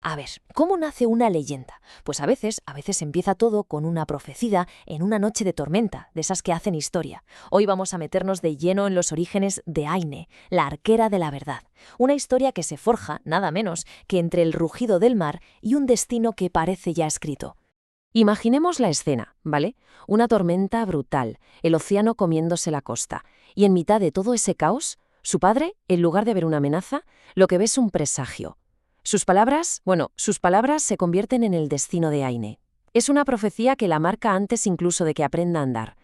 A ver, ¿cómo nace una leyenda? Pues a veces empieza todo con una profecía en una noche de tormenta, de esas que hacen historia. Hoy vamos a meternos de lleno en los orígenes de Aine, la arquera de la verdad. Una historia que se forja, nada menos, que entre el rugido del mar y un destino que parece ya escrito. Imaginemos la escena, ¿vale? Una tormenta brutal, el océano comiéndose la costa, y en mitad de todo ese caos, su padre, en lugar de ver una amenaza, lo que ve es un presagio. Sus palabras se convierten en el destino de Aine. Es una profecía que la marca antes incluso de que aprenda a andar.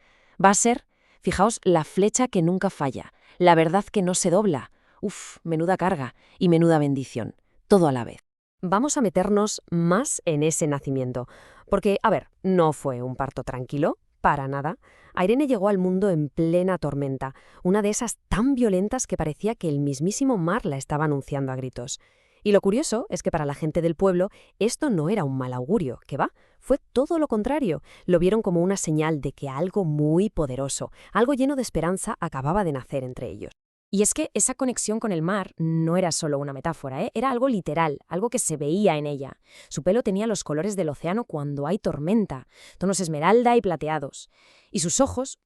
Va a ser, fijaos, la flecha que nunca falla, la verdad que no se dobla. Uf, menuda carga y menuda bendición, todo a la vez. Vamos a meternos más en ese nacimiento, porque, a ver, no fue un parto tranquilo, para nada. Irene llegó al mundo en plena tormenta, una de esas tan violentas que parecía que el mismísimo mar la estaba anunciando a gritos. Y lo curioso es que para la gente del pueblo esto no era un mal augurio, ¿qué va? Fue todo lo contrario. Lo vieron como una señal de que algo muy poderoso, algo lleno de esperanza, acababa de nacer entre ellos. Y es que esa conexión con el mar no era solo una metáfora, era algo literal, algo que se veía en ella. Su pelo tenía los colores del océano cuando hay tormenta, tonos esmeralda y plateados. Y sus ojos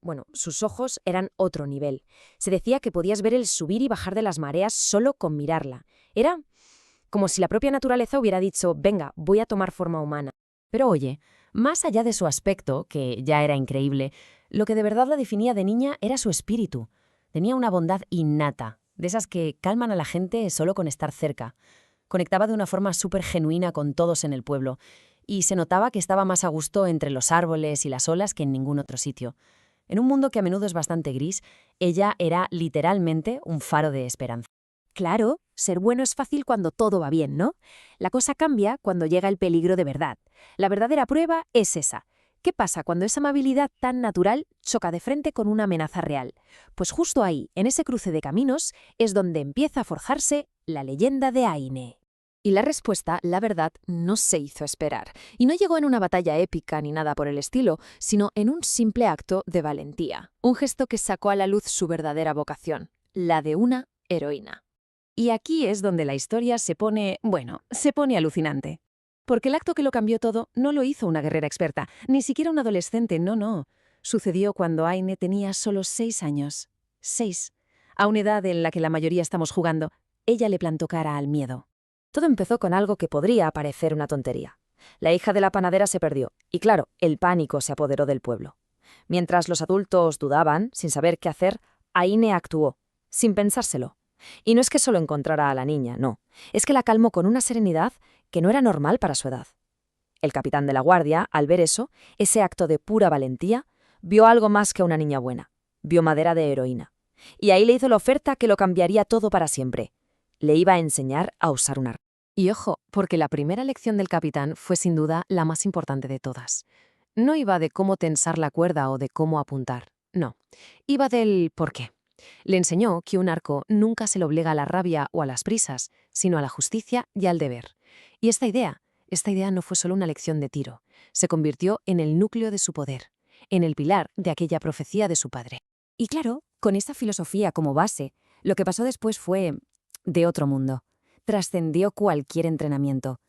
eran otro nivel. Se decía que podías ver el subir y bajar de las mareas solo con mirarla. Era como si la propia naturaleza hubiera dicho, venga, voy a tomar forma humana. Pero oye, más allá de su aspecto, que ya era increíble, lo que de verdad la definía de niña era su espíritu. Tenía una bondad innata, de esas que calman a la gente solo con estar cerca. Conectaba de una forma súper genuina con todos en el pueblo, y se notaba que estaba más a gusto entre los árboles y las olas que en ningún otro sitio. En un mundo que a menudo es bastante gris, ella era literalmente un faro de esperanza. Claro, ser bueno es fácil cuando todo va bien, ¿no? La cosa cambia cuando llega el peligro de verdad. La verdadera prueba es esa. ¿Qué pasa cuando esa amabilidad tan natural choca de frente con una amenaza real? Pues justo ahí, en ese cruce de caminos, es donde empieza a forjarse la leyenda de Aine. Y la respuesta, la verdad, no se hizo esperar. Y no llegó en una batalla épica ni nada por el estilo, sino en un simple acto de valentía. Un gesto que sacó a la luz su verdadera vocación, la de una heroína. Y aquí es donde la historia se pone alucinante. Porque el acto que lo cambió todo no lo hizo una guerrera experta, ni siquiera un adolescente, no. Sucedió cuando Aine tenía solo 6 años. 6. A una edad en la que la mayoría estamos jugando, ella le plantó cara al miedo. Todo empezó con algo que podría parecer una tontería. La hija de la panadera se perdió, y claro, el pánico se apoderó del pueblo. Mientras los adultos dudaban, sin saber qué hacer, Aine actuó, sin pensárselo. Y no es que solo encontrara a la niña, no. Es que la calmó con una serenidad que no era normal para su edad. El capitán de la guardia, al ver eso, ese acto de pura valentía, vio algo más que una niña buena. Vio madera de heroína. Y ahí le hizo la oferta que lo cambiaría todo para siempre. Le iba a enseñar a usar un arma. Y ojo, porque la primera lección del capitán fue sin duda la más importante de todas. No iba de cómo tensar la cuerda o de cómo apuntar, no. Iba del por qué. Le enseñó que un arco nunca se le obliga a la rabia o a las prisas, sino a la justicia y al deber. Y esta idea no fue solo una lección de tiro, se convirtió en el núcleo de su poder, en el pilar de aquella profecía de su padre. Y claro, con esta filosofía como base, lo que pasó después fue de otro mundo. Trascendió cualquier entrenamiento.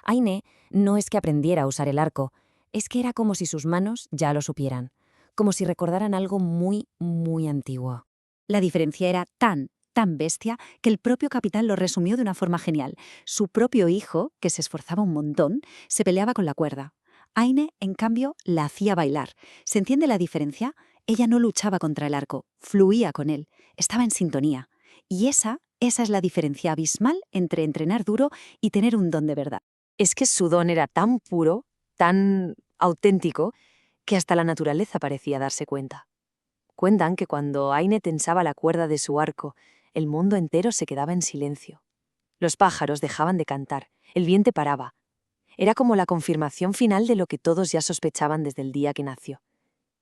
Aine no es que aprendiera a usar el arco, es que era como si sus manos ya lo supieran, como si recordaran algo muy, muy antiguo. La diferencia era tan bestia, que el propio capitán lo resumió de una forma genial. Su propio hijo, que se esforzaba un montón, se peleaba con la cuerda. Aine, en cambio, la hacía bailar. ¿Se entiende la diferencia? Ella no luchaba contra el arco, fluía con él, estaba en sintonía. Y esa es la diferencia abismal entre entrenar duro y tener un don de verdad. Es que su don era tan puro, tan auténtico, que hasta la naturaleza parecía darse cuenta. Cuentan que cuando Aine tensaba la cuerda de su arco, el mundo entero se quedaba en silencio. Los pájaros dejaban de cantar, el viento paraba. Era como la confirmación final de lo que todos ya sospechaban desde el día que nació.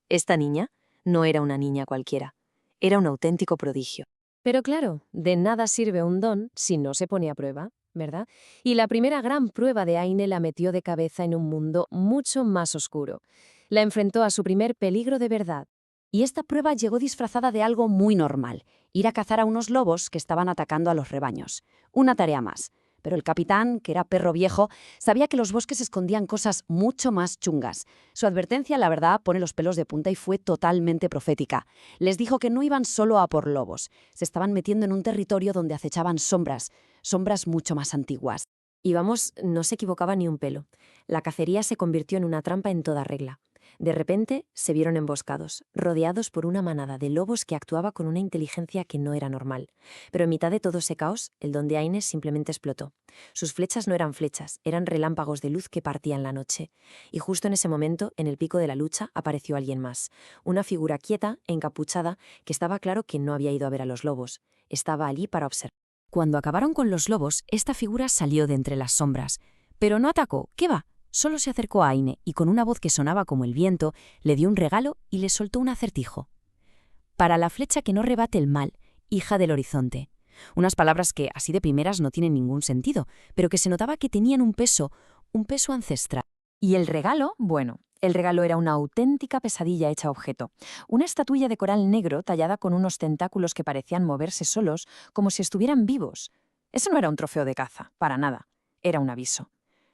Esta niña no era una niña cualquiera, era un auténtico prodigio. Pero claro, de nada sirve un don si no se pone a prueba, ¿verdad? Y la primera gran prueba de Aine la metió de cabeza en un mundo mucho más oscuro. La enfrentó a su primer peligro de verdad. Y esta prueba llegó disfrazada de algo muy normal, ir a cazar a unos lobos que estaban atacando a los rebaños. Una tarea más. Pero el capitán, que era perro viejo, sabía que los bosques escondían cosas mucho más chungas. Su advertencia, la verdad, pone los pelos de punta y fue totalmente profética. Les dijo que no iban solo a por lobos, se estaban metiendo en un territorio donde acechaban sombras, sombras mucho más antiguas. Y vamos, no se equivocaba ni un pelo. La cacería se convirtió en una trampa en toda regla. De repente se vieron emboscados, rodeados por una manada de lobos que actuaba con una inteligencia que no era normal. Pero en mitad de todo ese caos, el don de Aine simplemente explotó. Sus flechas no eran flechas, eran relámpagos de luz que partían la noche. Y justo en ese momento, en el pico de la lucha, apareció alguien más. Una figura quieta, encapuchada, que estaba claro que no había ido a ver a los lobos. Estaba allí para observar. Cuando acabaron con los lobos, esta figura salió de entre las sombras. Pero no atacó, ¿qué va? Solo se acercó a Aine y con una voz que sonaba como el viento, le dio un regalo y le soltó un acertijo. Para la flecha que no rebate el mal, hija del horizonte. Unas palabras que, así de primeras, no tienen ningún sentido, pero que se notaba que tenían un peso ancestral. Y el regalo, bueno, el regalo era una auténtica pesadilla hecha objeto. Una estatuilla de coral negro tallada con unos tentáculos que parecían moverse solos, como si estuvieran vivos. Eso no era un trofeo de caza, para nada. Era un aviso.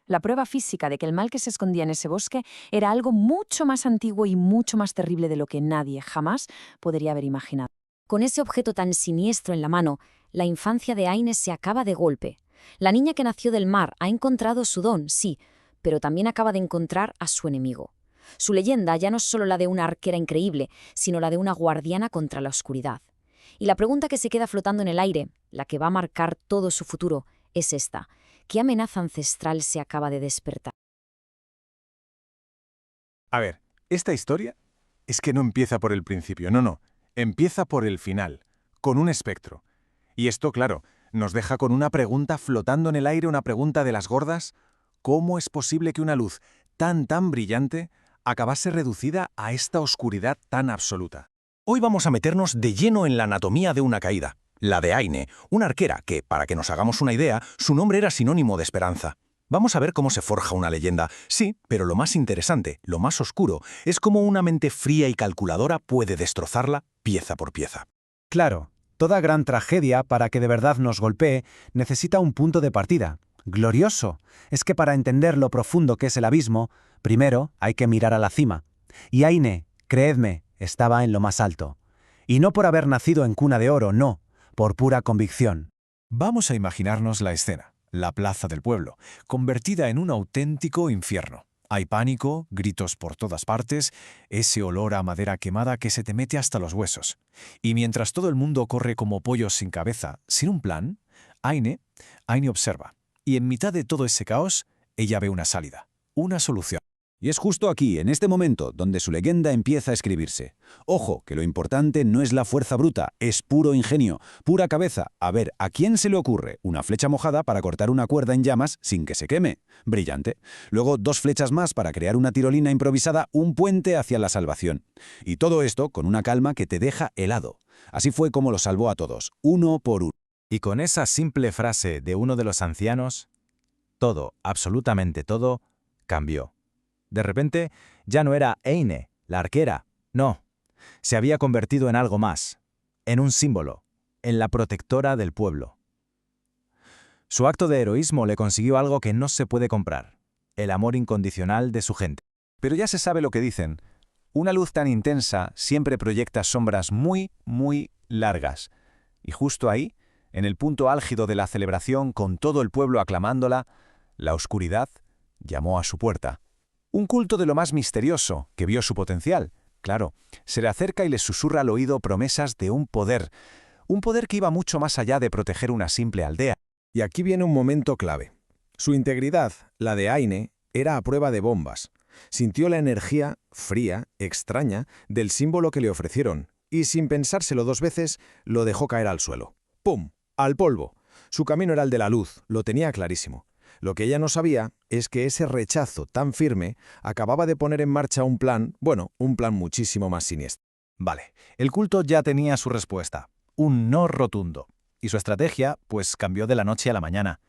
La prueba física de que el mal que se escondía en ese bosque era algo mucho más antiguo y mucho más terrible de lo que nadie jamás podría haber imaginado. Con ese objeto tan siniestro en la mano, la infancia de Aine se acaba de golpe. La niña que nació del mar ha encontrado su don, sí, pero también acaba de encontrar a su enemigo. Su leyenda ya no es solo la de una arquera increíble, sino la de una guardiana contra la oscuridad. Y la pregunta que se queda flotando en el aire, la que va a marcar todo su futuro, es esta. ¿Qué amenaza ancestral se acaba de despertar? A ver, esta historia es que no empieza por el principio, no. Empieza por el final, con un espectro. Y esto, claro, nos deja con una pregunta flotando en el aire, una pregunta de las gordas. ¿Cómo es posible que una luz tan brillante acabase reducida a esta oscuridad tan absoluta? Hoy vamos a meternos de lleno en la anatomía de una caída. La de Aine, una arquera que, para que nos hagamos una idea, su nombre era sinónimo de esperanza. Vamos a ver cómo se forja una leyenda. Sí, pero lo más interesante, lo más oscuro, es cómo una mente fría y calculadora puede destrozarla pieza por pieza. Claro, toda gran tragedia, para que de verdad nos golpee, necesita un punto de partida. Glorioso. Es que para entender lo profundo que es el abismo, primero hay que mirar a la cima. Y Aine, creedme, estaba en lo más alto. Y no por haber nacido en cuna de oro, no, por pura convicción. Vamos a imaginarnos la escena, la plaza del pueblo, convertida en un auténtico infierno. Hay pánico, gritos por todas partes, ese olor a madera quemada que se te mete hasta los huesos. Y mientras todo el mundo corre como pollos sin cabeza, sin un plan, Aine observa. Y en mitad de todo ese caos, ella ve una salida, una solución. Y es justo aquí, en este momento, donde su leyenda empieza a escribirse. Ojo, que lo importante no es la fuerza bruta, es puro ingenio, pura cabeza. A ver, ¿a quién se le ocurre una flecha mojada para cortar una cuerda en llamas sin que se queme? Brillante. Luego 2 flechas más para crear una tirolina improvisada, un puente hacia la salvación. Y todo esto con una calma que te deja helado. Así fue como lo salvó a todos, uno por uno. Y con esa simple frase de uno de los ancianos, todo, absolutamente todo, cambió. De repente, ya no era Aine, la arquera, no. Se había convertido en algo más, en un símbolo, en la protectora del pueblo. Su acto de heroísmo le consiguió algo que no se puede comprar, el amor incondicional de su gente. Pero ya se sabe lo que dicen. Una luz tan intensa siempre proyecta sombras muy largas. Y justo ahí, en el punto álgido de la celebración, con todo el pueblo aclamándola, la oscuridad llamó a su puerta. Un culto de lo más misterioso, que vio su potencial. Claro, se le acerca y le susurra al oído promesas de un poder que iba mucho más allá de proteger una simple aldea. Y aquí viene un momento clave. Su integridad, la de Aine, era a prueba de bombas. Sintió la energía fría, extraña, del símbolo que le ofrecieron, y sin pensárselo 2 veces, lo dejó caer al suelo. ¡Pum! Al polvo. Su camino era el de la luz, lo tenía clarísimo. Lo que ella no sabía es que ese rechazo tan firme acababa de poner en marcha un plan muchísimo más siniestro. Vale, el culto ya tenía su respuesta, un no rotundo. Y su estrategia, pues, cambió de la noche a la mañana.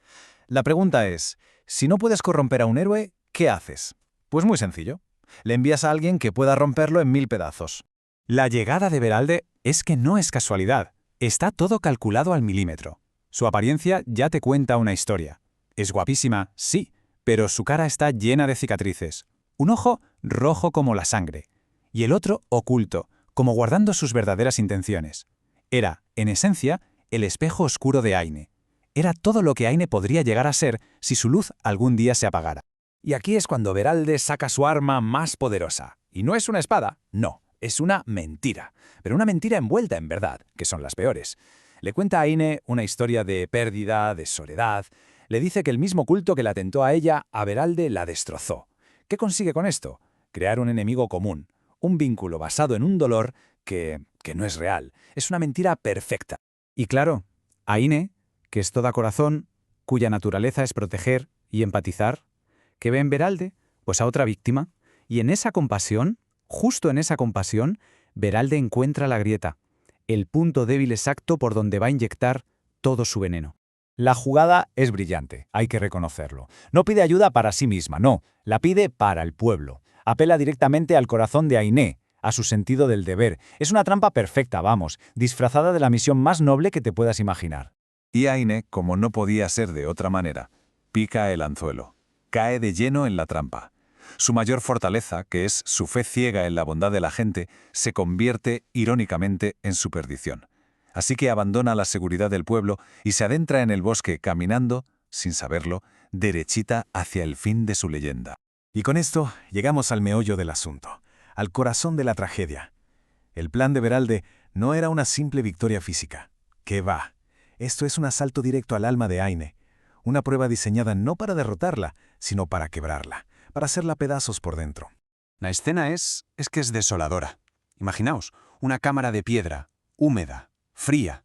La pregunta es, si no puedes corromper a un héroe, ¿qué haces? Pues muy sencillo. Le envías a alguien que pueda romperlo en 1000 pedazos. La llegada de Beralde es que no es casualidad. Está todo calculado al milímetro. Su apariencia ya te cuenta una historia. Es guapísima, sí, pero su cara está llena de cicatrices. Un ojo rojo como la sangre, y el otro oculto, como guardando sus verdaderas intenciones. Era, en esencia, el espejo oscuro de Aine. Era todo lo que Aine podría llegar a ser si su luz algún día se apagara. Y aquí es cuando Beralde saca su arma más poderosa. Y no es una espada, no, es una mentira. Pero una mentira envuelta en verdad, que son las peores. Le cuenta a Aine una historia de pérdida, de soledad. Le dice que el mismo culto que la tentó a ella, a Beralde la destrozó. ¿Qué consigue con esto? Crear un enemigo común, un vínculo basado en un dolor que no es real. Es una mentira perfecta. Y claro, Aine, que es toda corazón, cuya naturaleza es proteger y empatizar, ¿qué ve en Beralde? Pues a otra víctima. Y en esa compasión, justo en esa compasión, Beralde encuentra la grieta, el punto débil exacto por donde va a inyectar todo su veneno. La jugada es brillante, hay que reconocerlo. No pide ayuda para sí misma, no, la pide para el pueblo. Apela directamente al corazón de Aine, a su sentido del deber. Es una trampa perfecta, vamos, disfrazada de la misión más noble que te puedas imaginar. Y Aine, como no podía ser de otra manera, pica el anzuelo, cae de lleno en la trampa. Su mayor fortaleza, que es su fe ciega en la bondad de la gente, se convierte, irónicamente, en su perdición. Así que abandona la seguridad del pueblo y se adentra en el bosque caminando, sin saberlo, derechita hacia el fin de su leyenda. Y con esto llegamos al meollo del asunto, al corazón de la tragedia. El plan de Beralde no era una simple victoria física. ¡Qué va! Esto es un asalto directo al alma de Aine, una prueba diseñada no para derrotarla, sino para quebrarla, para hacerla pedazos por dentro. La escena es que es desoladora. Imaginaos, una cámara de piedra, húmeda, fría,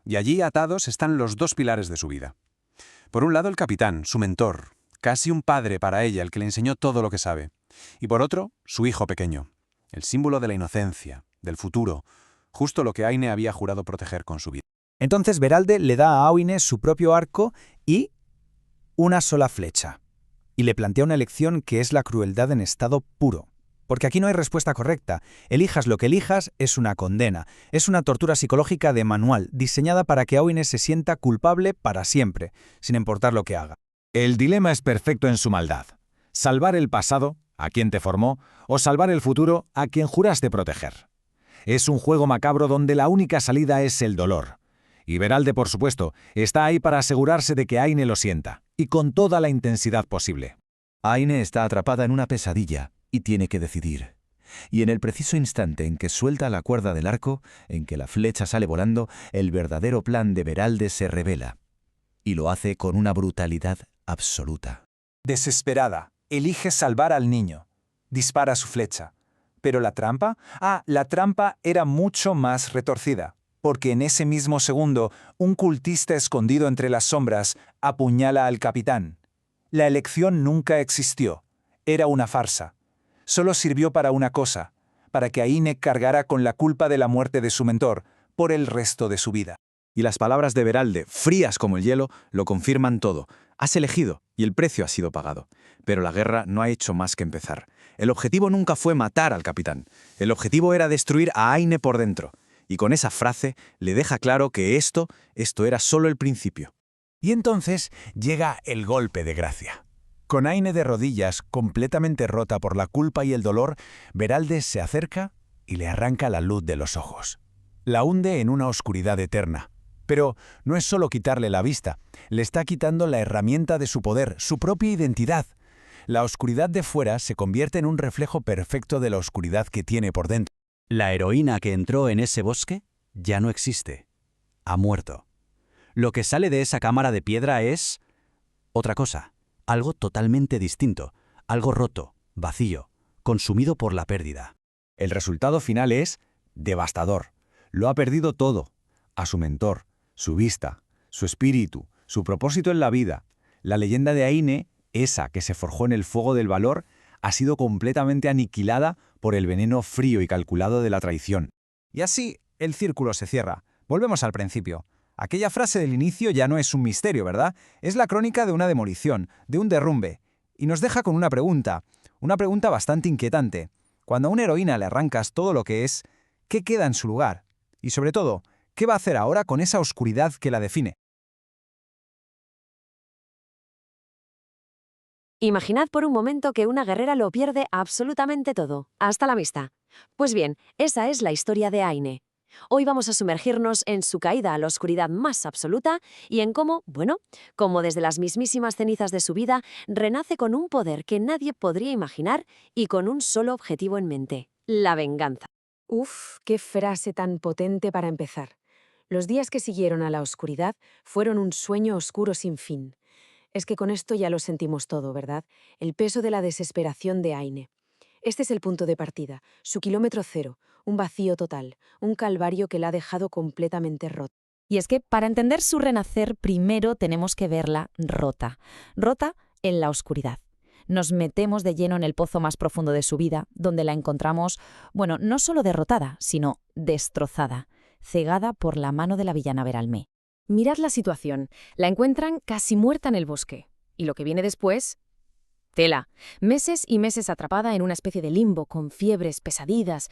y allí atados están los dos pilares de su vida. Por un lado el capitán, su mentor, casi un padre para ella, el que le enseñó todo lo que sabe. Y por otro, su hijo pequeño, el símbolo de la inocencia, del futuro, justo lo que Aine había jurado proteger con su vida. Entonces Beralde le da a Aine su propio arco y una sola flecha. Y le plantea una lección que es la crueldad en estado puro. Porque aquí no hay respuesta correcta. Elijas lo que elijas, es una condena. Es una tortura psicológica de manual, diseñada para que Aine se sienta culpable para siempre, sin importar lo que haga. El dilema es perfecto en su maldad. Salvar el pasado, a quien te formó, o salvar el futuro, a quien juraste proteger. Es un juego macabro donde la única salida es el dolor. Y Beralde, por supuesto, está ahí para asegurarse de que Aine lo sienta, y con toda la intensidad posible. Aine está atrapada en una pesadilla y tiene que decidir. Y en el preciso instante en que suelta la cuerda del arco, en que la flecha sale volando, el verdadero plan de Beralde se revela. Y lo hace con una brutalidad absoluta. Desesperada, elige salvar al niño. Dispara su flecha. ¿Pero la trampa? La trampa era mucho más retorcida, porque en ese mismo segundo, un cultista escondido entre las sombras apuñala al capitán. La elección nunca existió. Era una farsa. Solo sirvió para una cosa, para que Aine cargara con la culpa de la muerte de su mentor por el resto de su vida. Y las palabras de Beralde, frías como el hielo, lo confirman todo. Has elegido, y el precio ha sido pagado. Pero la guerra no ha hecho más que empezar. El objetivo nunca fue matar al capitán. El objetivo era destruir a Aine por dentro. Y con esa frase le deja claro que esto era solo el principio. Y entonces llega el golpe de gracia. Con Aine de rodillas, completamente rota por la culpa y el dolor, Beralde se acerca y le arranca la luz de los ojos. La hunde en una oscuridad eterna. Pero no es solo quitarle la vista, le está quitando la herramienta de su poder, su propia identidad. La oscuridad de fuera se convierte en un reflejo perfecto de la oscuridad que tiene por dentro. La heroína que entró en ese bosque ya no existe. Ha muerto. Lo que sale de esa cámara de piedra es otra cosa, algo totalmente distinto, algo roto, vacío, consumido por la pérdida. El resultado final es devastador. Lo ha perdido todo. A su mentor, su vista, su espíritu, su propósito en la vida. La leyenda de Aine, esa que se forjó en el fuego del valor, ha sido completamente aniquilada por el veneno frío y calculado de la traición. Y así el círculo se cierra. Volvemos al principio. Aquella frase del inicio ya no es un misterio, ¿verdad? Es la crónica de una demolición, de un derrumbe. Y nos deja con una pregunta bastante inquietante. Cuando a una heroína le arrancas todo lo que es, ¿qué queda en su lugar? Y sobre todo, ¿qué va a hacer ahora con esa oscuridad que la define? Imaginad por un momento que una guerrera lo pierde absolutamente todo, hasta la amistad. Pues bien, esa es la historia de Aine. Hoy vamos a sumergirnos en su caída a la oscuridad más absoluta y en cómo, como desde las mismísimas cenizas de su vida, renace con un poder que nadie podría imaginar y con un solo objetivo en mente: la venganza. Uf, qué frase tan potente para empezar. Los días que siguieron a la oscuridad fueron un sueño oscuro sin fin. Es que con esto ya lo sentimos todo, ¿verdad? El peso de la desesperación de Aine. Este es el punto de partida, su kilómetro cero, un vacío total, un calvario que la ha dejado completamente rota. Y es que para entender su renacer primero tenemos que verla rota. Rota en la oscuridad. Nos metemos de lleno en el pozo más profundo de su vida, donde la encontramos, no solo derrotada, sino destrozada, cegada por la mano de la villana Beralmé. Mirad la situación. La encuentran casi muerta en el bosque. ¿Y lo que viene después? Tela. Meses y meses atrapada en una especie de limbo, con fiebres, pesadillas.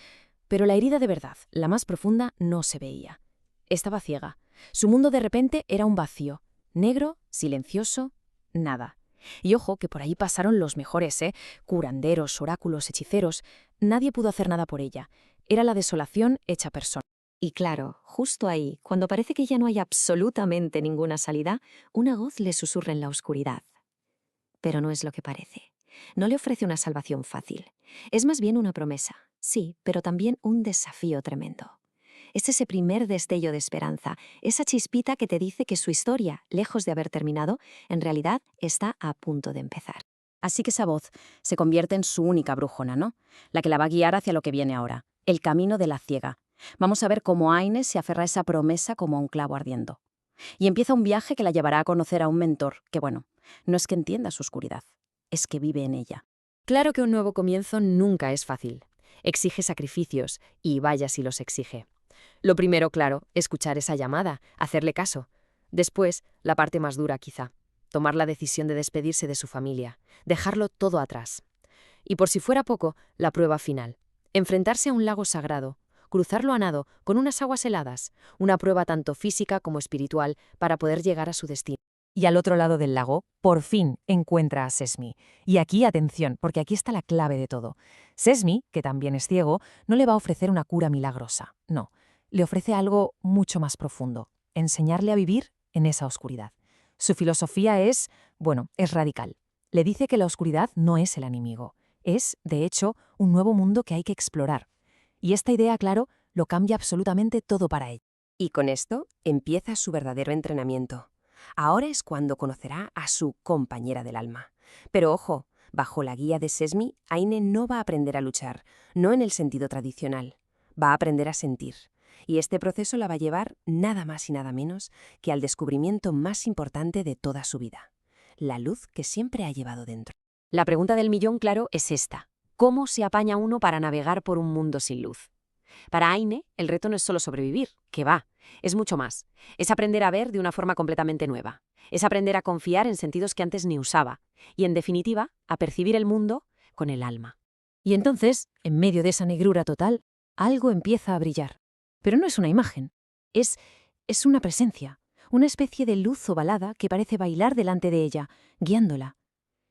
Pero la herida de verdad, la más profunda, no se veía. Estaba ciega. Su mundo de repente era un vacío. Negro, silencioso, nada. Y ojo, que por ahí pasaron los mejores, curanderos, oráculos, hechiceros. Nadie pudo hacer nada por ella. Era la desolación hecha persona. Y claro, justo ahí, cuando parece que ya no hay absolutamente ninguna salida, una voz le susurra en la oscuridad. Pero no es lo que parece. No le ofrece una salvación fácil. Es más bien una promesa, sí, pero también un desafío tremendo. Es ese primer destello de esperanza, esa chispita que te dice que su historia, lejos de haber terminado, en realidad está a punto de empezar. Así que esa voz se convierte en su única brújula, ¿no? La que la va a guiar hacia lo que viene ahora, el camino de la ciega. Vamos a ver cómo Aine se aferra a esa promesa como a un clavo ardiendo. Y empieza un viaje que la llevará a conocer a un mentor que, no es que entienda su oscuridad, es que vive en ella. Claro que un nuevo comienzo nunca es fácil. Exige sacrificios, y vaya si los exige. Lo primero, claro, escuchar esa llamada, hacerle caso. Después, la parte más dura quizá, tomar la decisión de despedirse de su familia, dejarlo todo atrás. Y por si fuera poco, la prueba final, enfrentarse a un lago sagrado, cruzarlo a nado con unas aguas heladas, una prueba tanto física como espiritual para poder llegar a su destino. Y al otro lado del lago, por fin encuentra a Sesmi. Y aquí, atención, porque aquí está la clave de todo. Sesmi, que también es ciego, no le va a ofrecer una cura milagrosa, no. Le ofrece algo mucho más profundo, enseñarle a vivir en esa oscuridad. Su filosofía es radical. Le dice que la oscuridad no es el enemigo. Es, de hecho, un nuevo mundo que hay que explorar. Y esta idea, claro, lo cambia absolutamente todo para ella. Y con esto empieza su verdadero entrenamiento. Ahora es cuando conocerá a su compañera del alma. Pero ojo, bajo la guía de Sesmi, Aine no va a aprender a luchar, no en el sentido tradicional. Va a aprender a sentir. Y este proceso la va a llevar nada más y nada menos que al descubrimiento más importante de toda su vida: la luz que siempre ha llevado dentro. La pregunta del millón, claro, es esta: ¿cómo se apaña uno para navegar por un mundo sin luz? Para Aine, el reto no es solo sobrevivir, que va, es mucho más. Es aprender a ver de una forma completamente nueva. Es aprender a confiar en sentidos que antes ni usaba. Y, en definitiva, a percibir el mundo con el alma. Y entonces, en medio de esa negrura total, algo empieza a brillar. Pero no es una imagen. Es una presencia, una especie de luz ovalada que parece bailar delante de ella, guiándola.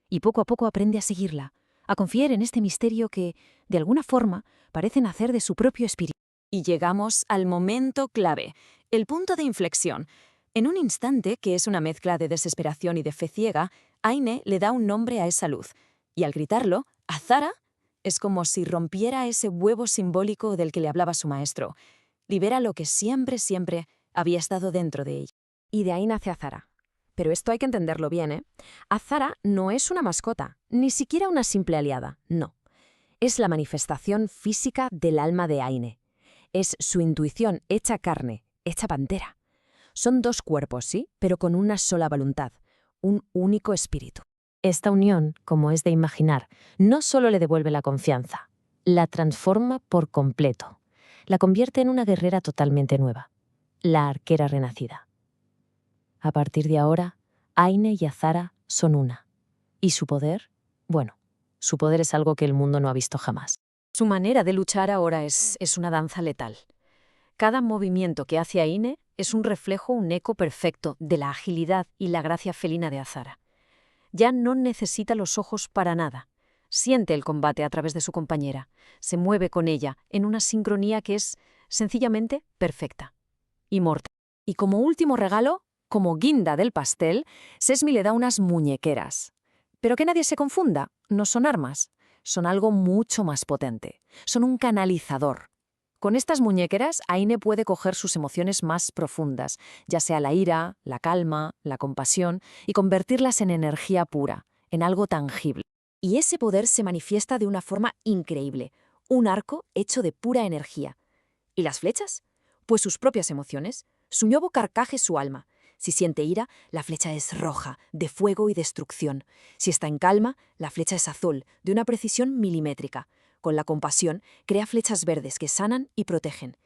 Y poco a poco aprende a seguirla, a confiar en este misterio que, de alguna forma, parece nacer de su propio espíritu. Y llegamos al momento clave, el punto de inflexión. En un instante, que es una mezcla de desesperación y de fe ciega, Aine le da un nombre a esa luz. Y al gritarlo, Azara, es como si rompiera ese huevo simbólico del que le hablaba su maestro. Libera lo que siempre, siempre había estado dentro de ella. Y de ahí nace Azara. Pero esto hay que entenderlo bien, ¿eh? Azara no es una mascota, ni siquiera una simple aliada, no. Es la manifestación física del alma de Aine. Es su intuición hecha carne, hecha pantera. Son dos cuerpos, sí, pero con una sola voluntad, un único espíritu. Esta unión, como es de imaginar, no solo le devuelve la confianza, la transforma por completo. La convierte en una guerrera totalmente nueva, la arquera renacida. A partir de ahora, Aine y Azara son una. ¿Y su poder? Su poder es algo que el mundo no ha visto jamás. Su manera de luchar ahora es una danza letal. Cada movimiento que hace Aine es un reflejo, un eco perfecto de la agilidad y la gracia felina de Azara. Ya no necesita los ojos para nada. Siente el combate a través de su compañera. Se mueve con ella en una sincronía que es sencillamente perfecta y mortal. Y como último regalo, como guinda del pastel, Sesmi le da unas muñequeras. Pero que nadie se confunda, no son armas, son algo mucho más potente. Son un canalizador. Con estas muñequeras, Aine puede coger sus emociones más profundas, ya sea la ira, la calma, la compasión, y convertirlas en energía pura, en algo tangible. Y ese poder se manifiesta de una forma increíble, un arco hecho de pura energía. ¿Y las flechas? Pues sus propias emociones. Su nuevo carcaje es su alma. Si siente ira, la flecha es roja, de fuego y destrucción. Si está en calma, la flecha es azul, de una precisión milimétrica. Con la compasión, crea flechas verdes que sanan y protegen.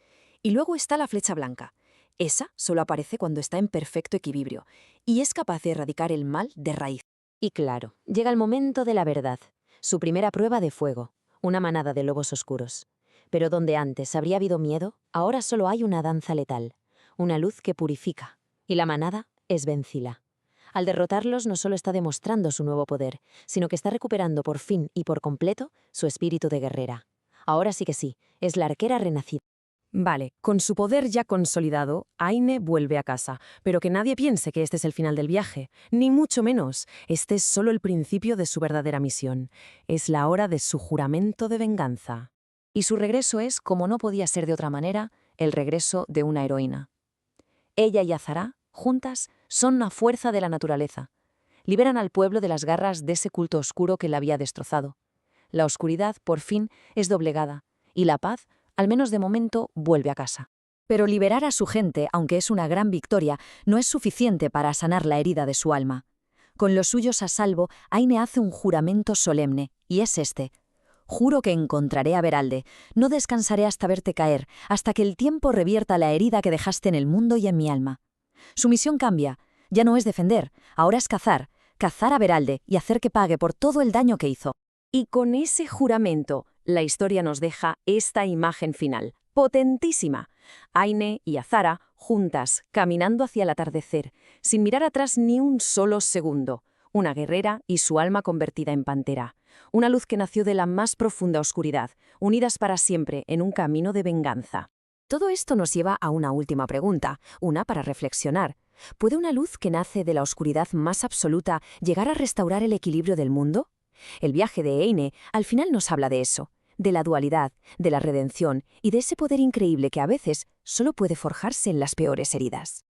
Y luego está la flecha blanca. Esa solo aparece cuando está en perfecto equilibrio y es capaz de erradicar el mal de raíz. Y claro, llega el momento de la verdad. Su primera prueba de fuego, una manada de lobos oscuros. Pero donde antes habría habido miedo, ahora solo hay una danza letal, una luz que purifica. Y la manada es Vencila. Al derrotarlos no solo está demostrando su nuevo poder, sino que está recuperando por fin y por completo su espíritu de guerrera. Ahora sí que sí, es la arquera renacida. Vale, con su poder ya consolidado, Aine vuelve a casa, pero que nadie piense que este es el final del viaje, ni mucho menos. Este es solo el principio de su verdadera misión. Es la hora de su juramento de venganza. Y su regreso es, como no podía ser de otra manera, el regreso de una heroína. Ella y Azara, juntas, son una fuerza de la naturaleza. Liberan al pueblo de las garras de ese culto oscuro que la había destrozado. La oscuridad, por fin, es doblegada, y la paz, al menos de momento, vuelve a casa. Pero liberar a su gente, aunque es una gran victoria, no es suficiente para sanar la herida de su alma. Con los suyos a salvo, Aine hace un juramento solemne, y es este: juro que encontraré a Beralde, no descansaré hasta verte caer, hasta que el tiempo revierta la herida que dejaste en el mundo y en mi alma. Su misión cambia, ya no es defender, ahora es cazar a Beralde y hacer que pague por todo el daño que hizo. Y con ese juramento, la historia nos deja esta imagen final, potentísima. Aine y Azara, juntas, caminando hacia el atardecer, sin mirar atrás ni un solo segundo. Una guerrera y su alma convertida en pantera. Una luz que nació de la más profunda oscuridad, unidas para siempre en un camino de venganza. Todo esto nos lleva a una última pregunta, una para reflexionar. ¿Puede una luz que nace de la oscuridad más absoluta llegar a restaurar el equilibrio del mundo? El viaje de Aine al final nos habla de eso, de la dualidad, de la redención y de ese poder increíble que a veces solo puede forjarse en las peores heridas.